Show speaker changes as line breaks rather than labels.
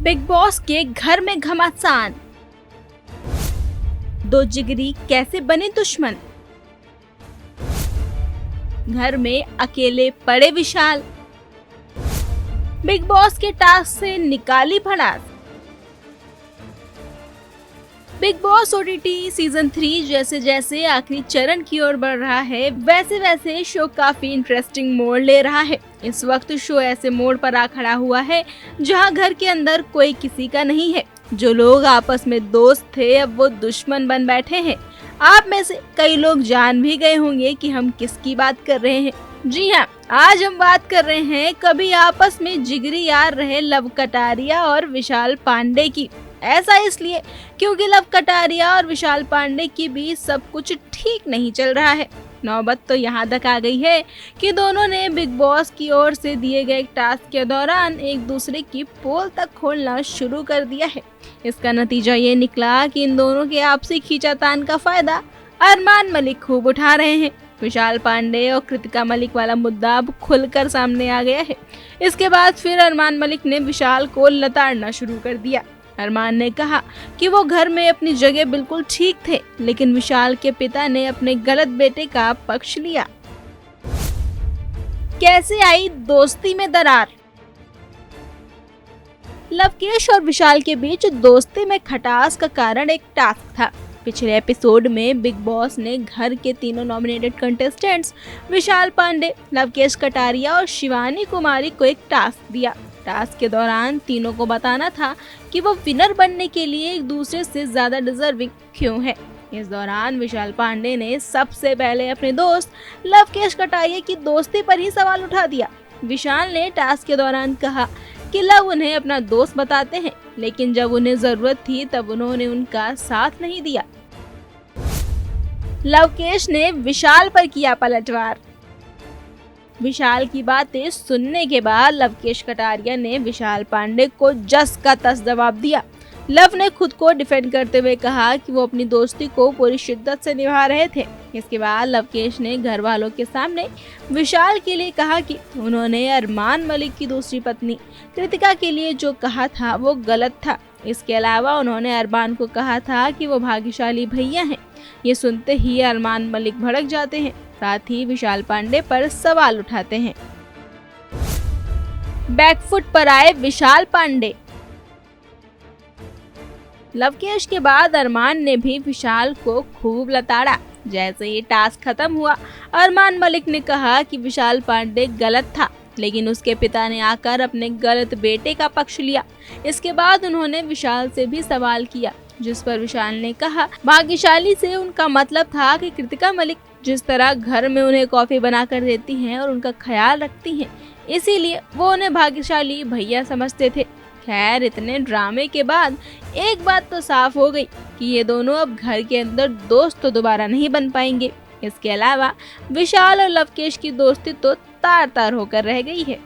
Big boss के घर में घमासान, दो जिगरी कैसे बने दुश्मन, घर में अकेले पड़े विशाल, बिग बॉस के टास्क से निकाली भड़ास। बिग बॉस ओटीटी सीजन 3 जैसे जैसे आखिरी चरण की ओर बढ़ रहा है, वैसे वैसे शो काफी इंटरेस्टिंग मोड़ ले रहा है। इस वक्त शो ऐसे मोड़ पर आ खड़ा हुआ है जहां घर के अंदर कोई किसी का नहीं है। जो लोग आपस में दोस्त थे अब वो दुश्मन बन बैठे हैं। आप में से कई लोग जान भी गए होंगे कि हम किसकी बात कर रहे हैं। जी हाँ, आज हम बात कर रहे हैं कभी आपस में जिगरी यार रहे लव कटारिया और विशाल पांडे की। ऐसा इसलिए क्योंकि लव कटारिया और विशाल पांडे के बीच सब कुछ ठीक नहीं चल रहा है। नौबत तो यहाँ तक आ गई है कि दोनों ने बिग बॉस की ओर से दिए गए टास्क के दौरान एक दूसरे की पोल तक खोलना शुरू कर दिया है। इसका नतीजा ये निकला कि इन दोनों के आपसी खींचातान का फायदा अरमान मलिक खूब उठा रहे हैं। विशाल पांडे और कृतिका मलिक वाला मुद्दा अब खुलकर सामने आ गया है। इसके बाद फिर अरमान मलिक ने विशाल को लताड़ना शुरू कर दिया। अरमान ने कहा कि वो घर में अपनी जगह बिल्कुल ठीक थे, लेकिन विशाल के पिता ने अपने गलत बेटे का पक्ष लिया। कैसे आई दोस्ती में दरार? लवकेश और विशाल के बीच दोस्ती में खटास का कारण एक टास्क था। पिछले एपिसोड में बिग बॉस ने घर के तीनों नॉमिनेटेड कंटेस्टेंट्स विशाल पांडे, लवकेश कटारिया और शिवानी कुमारी को एक टास्क दिया। टास्क के दौरान तीनों को बताना था कि वो विनर बनने के लिए एक दूसरे से ज्यादा डिजर्विंग क्यों है। इस दौरान विशाल पांडे ने सबसे पहले अपने दोस्त लवकेश कटारिया की दोस्ती पर ही सवाल उठा दिया। विशाल ने टास्क के दौरान कहा कि लव उन्हें अपना दोस्त बताते हैं, लेकिन जब उन्हें जरूरत थी तब उन्होंने उनका साथ नहीं दिया। लवकेश ने विशाल पर किया पलटवार। विशाल की बातें सुनने के बाद लवकेश कटारिया ने विशाल पांडे को जस का तस जवाब दिया। लव ने खुद को डिफेंड करते हुए कहा कि वो अपनी दोस्ती को पूरी शिद्दत से निभा रहे थे। इसके बाद लवकेश ने घर वालों के सामने विशाल के लिए कहा कि उन्होंने अरमान मलिक की दूसरी पत्नी कृतिका के लिए जो कहा था वो गलत था। इसके अलावा उन्होंने अरमान को कहा था कि वो भाग्यशाली भैया हैं। ये सुनते ही अरमान मलिक भड़क जाते हैं, साथ ही विशाल पांडे पर सवाल उठाते हैं। बैकफुट पर आए विशाल पांडे। लवकेश के बाद अरमान ने भी विशाल को खूब लताड़ा। जैसे ही टास्क खत्म हुआ, अरमान मलिक ने कहा कि विशाल पांडे गलत था, लेकिन उसके पिता ने आकर अपने गलत बेटे का पक्ष लिया। इसके बाद उन्होंने विशाल से भी सवाल किया, जिस पर विशाल ने कहा भाग्यशाली से उनका मतलब था कि कृतिका मलिक जिस तरह घर में उन्हें कॉफी बनाकर देती हैं और उनका ख्याल रखती हैं, इसीलिए वो उन्हें भाग्यशाली भैया समझते थे। खैर, इतने ड्रामे के बाद एक बात तो साफ हो गई कि ये दोनों अब घर के अंदर दोस्त तो दोबारा नहीं बन पाएंगे। इसके अलावा विशाल और लवकेश की दोस्ती तो तार तार होकर रह गई है।